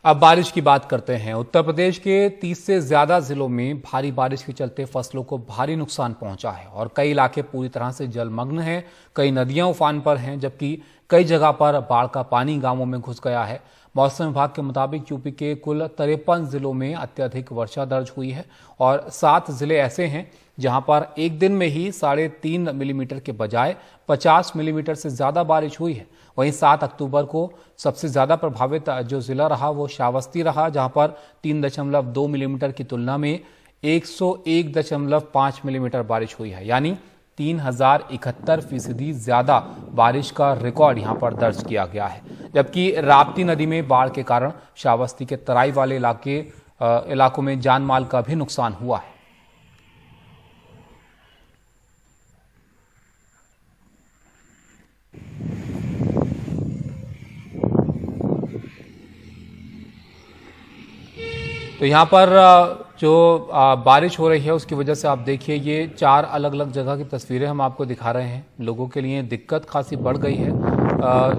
अब बारिश की बात करते हैं। उत्तर प्रदेश के 30 से ज्यादा जिलों में भारी बारिश के चलते फसलों को भारी नुकसान पहुंचा है और कई इलाके पूरी तरह से जलमग्न हैं। कई नदियां उफान पर हैं, जबकि कई जगह पर बाढ़ का पानी गांवों में घुस गया है। मौसम विभाग के मुताबिक यूपी के कुल 53 जिलों में अत्यधिक वर्षा दर्ज हुई है और 7 जिले ऐसे हैं जहां पर एक दिन में ही 3.5 मिलीमीटर के बजाय 50 मिलीमीटर से ज्यादा बारिश हुई है। वहीं 7 अक्टूबर को सबसे ज्यादा प्रभावित जो जिला रहा वो श्रावस्ती रहा, जहां पर 3.2 मिलीमीटर की तुलना में 101.5 मिलीमीटर बारिश हुई है, यानी 3071% ज्यादा बारिश का रिकॉर्ड यहां पर दर्ज किया गया है। जबकि राप्ती नदी में बाढ़ के कारण श्रावस्ती के तराई वाले इलाकों में जान माल का भी नुकसान हुआ है। तो यहाँ पर जो बारिश हो रही है उसकी वजह से आप देखिए, ये 4 अलग अलग जगह की तस्वीरें हम आपको दिखा रहे हैं। लोगों के लिए दिक्कत खासी बढ़ गई है।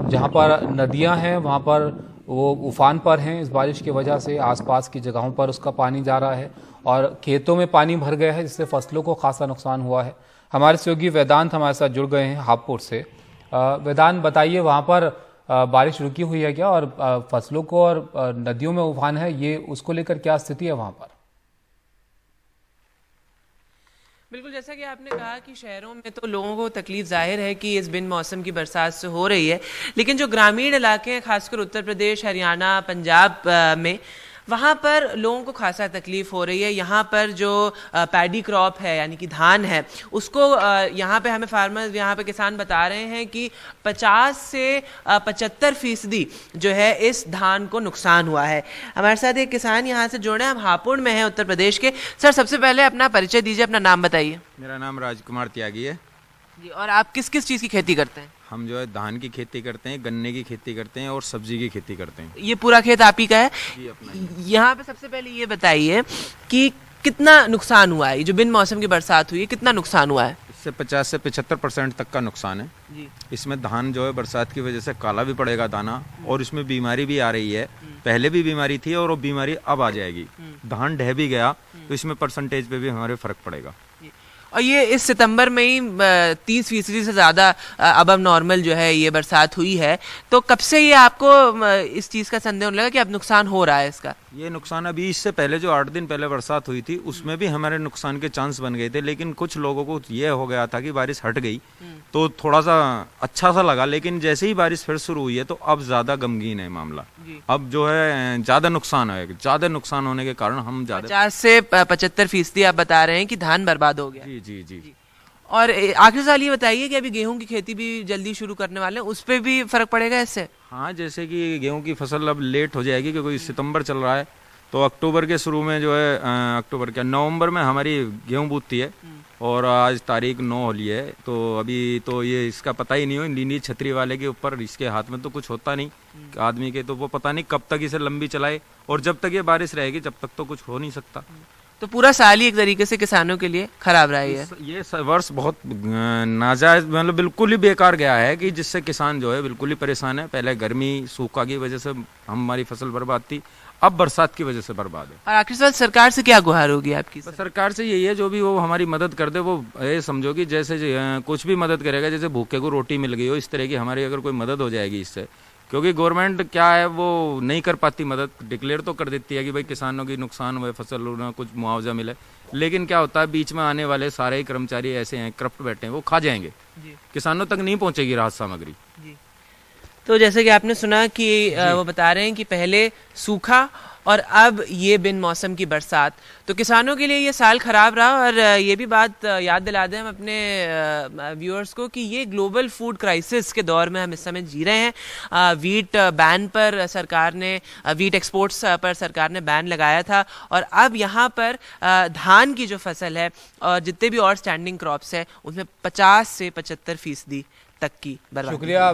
जहाँ पर नदियाँ हैं वहाँ पर वो उफान पर हैं। इस बारिश की वजह से आसपास की जगहों पर उसका पानी जा रहा है और खेतों में पानी भर गया है, जिससे फसलों को खासा नुकसान हुआ है। हमारे सहयोगी वेदांत हमारे साथ जुड़ गए हैं हापुड़ से। वेदांत, बताइए, वहाँ पर बारिश रुकी हुई है क्या, और फसलों को और नदियों में उफान है, ये उसको लेकर क्या स्थिति है वहां पर? बिल्कुल, जैसा कि आपने कहा कि शहरों में तो लोगों को तकलीफ जाहिर है कि इस बिन मौसम की बरसात से हो रही है, लेकिन जो ग्रामीण इलाके हैं, खासकर उत्तर प्रदेश, हरियाणा, पंजाब में, वहाँ पर लोगों को खासा तकलीफ हो रही है। यहाँ पर जो पैडी क्रॉप है, यानी कि धान है, उसको यहाँ पे हमें फार्मर्स, यहाँ पे किसान बता रहे हैं कि 50 से 75% जो है इस धान को नुकसान हुआ है। हमारे साथ एक किसान यहाँ से जुड़े हैं, हम हापुड़ में हैं, उत्तर प्रदेश के। सर, सबसे पहले अपना परिचय दीजिए, अपना नाम बताइए। मेरा नाम राजकुमार त्यागी है जी। और आप किस किस चीज़ की खेती करते हैं? हम जो है धान की खेती करते हैं, गन्ने की खेती करते हैं और सब्जी की खेती करते हैं। ये पूरा खेत आप ही का है? जी, अपना ही। यहाँ पे सबसे पहले ये बताइए कि कितना नुकसान हुआ है, जो बिन मौसम की बरसात हुई है, कितना नुकसान हुआ है? इससे 50 से 75% तक का नुकसान है जी। इसमें धान जो है बरसात की वजह से काला भी पड़ेगा दाना, और इसमें बीमारी भी आ रही है। पहले भी बीमारी थी और वो बीमारी अब आ जाएगी। धान ढह भी गया तो इसमें परसेंटेज पे भी हमारे फर्क पड़ेगा। और ये इस सितंबर में ही 30% से ज़्यादा अब नॉर्मल जो है ये बरसात हुई है, तो कब से ये आपको इस चीज़ का संदेह होने लगा कि अब नुकसान हो रहा है इसका? ये नुकसान अभी इससे पहले जो 8 दिन पहले बरसात हुई थी उसमें भी हमारे नुकसान के चांस बन गए थे, लेकिन कुछ लोगों को ये हो गया था कि बारिश हट गई तो थोड़ा सा अच्छा सा लगा, लेकिन जैसे ही बारिश फिर शुरू हुई है तो अब ज्यादा गमगीन है मामला। अब जो है ज्यादा नुकसान है, ज्यादा नुकसान होने के कारण हम ज्यादा 50 से 75% आप बता रहे हैं कि धान बर्बाद हो गया। जी जी जी। और आखिरी सवाल ये बताइए कि अभी गेहूं की खेती भी जल्दी शुरू करने वाले हैं, उस पर भी फर्क पड़ेगा इससे? हाँ, जैसे कि गेहूं की फसल अब लेट हो जाएगी क्योंकि सितंबर चल रहा है, तो अक्टूबर के शुरू में जो है अक्टूबर क्या नवंबर में हमारी गेहूं बूतती है और आज तारीख 9 होली है, तो अभी तो ये इसका पता ही नहीं हो। नीली छतरी वाले के ऊपर, इसके हाथ में तो कुछ होता नहीं आदमी के, तो वो पता नहीं कब तक इसे लंबी चलाए, और जब तक ये बारिश रहेगी जब तक तो कुछ हो नहीं सकता। तो पूरा साल ही एक तरीके से किसानों के लिए खराब रहा है। ये वर्ष बहुत नाजायज, मतलब बिल्कुल ही बेकार गया है, कि जिससे किसान जो है बिल्कुल ही परेशान है। पहले गर्मी सूखा की वजह से हमारी फसल बर्बाद थी, अब बरसात की वजह से बर्बाद है। और आखिर सवाल, सरकार से क्या गुहार होगी आपकी? सरकार से यही है, जो भी वो हमारी मदद कर दे, वो ये समझो कि जैसे कुछ भी मदद करेगा, जैसे भूखे को रोटी मिल गई हो, इस तरह की हमारी अगर कोई मदद हो जाएगी इससे, क्योंकि गवर्नमेंट क्या है वो नहीं कर पाती मदद। डिक्लेयर तो कर देती है कि भाई किसानों की नुकसान हुए, फसल होना, कुछ मुआवजा मिले, लेकिन क्या होता है बीच में आने वाले सारे ही कर्मचारी ऐसे हैं, करप्ट बैठे हैं, वो खा जाएंगे, किसानों तक नहीं पहुंचेगी राहत सामग्री। तो जैसे कि आपने सुना कि वो बता रहे हैं कि पहले सूखा और अब ये बिन मौसम की बरसात, तो किसानों के लिए ये साल खराब रहा। और ये भी बात याद दिला दें हम अपने व्यूअर्स को कि ये ग्लोबल फूड क्राइसिस के दौर में हम इस समय जी रहे हैं। वीट बैन पर सरकार ने, वीट एक्सपोर्ट्स पर सरकार ने बैन लगाया था, और अब यहाँ पर धान की जो फसल है और जितने भी और स्टैंडिंग क्रॉप्स है उनमें 50 से 75% तक की बर्बादी। शुक्रिया।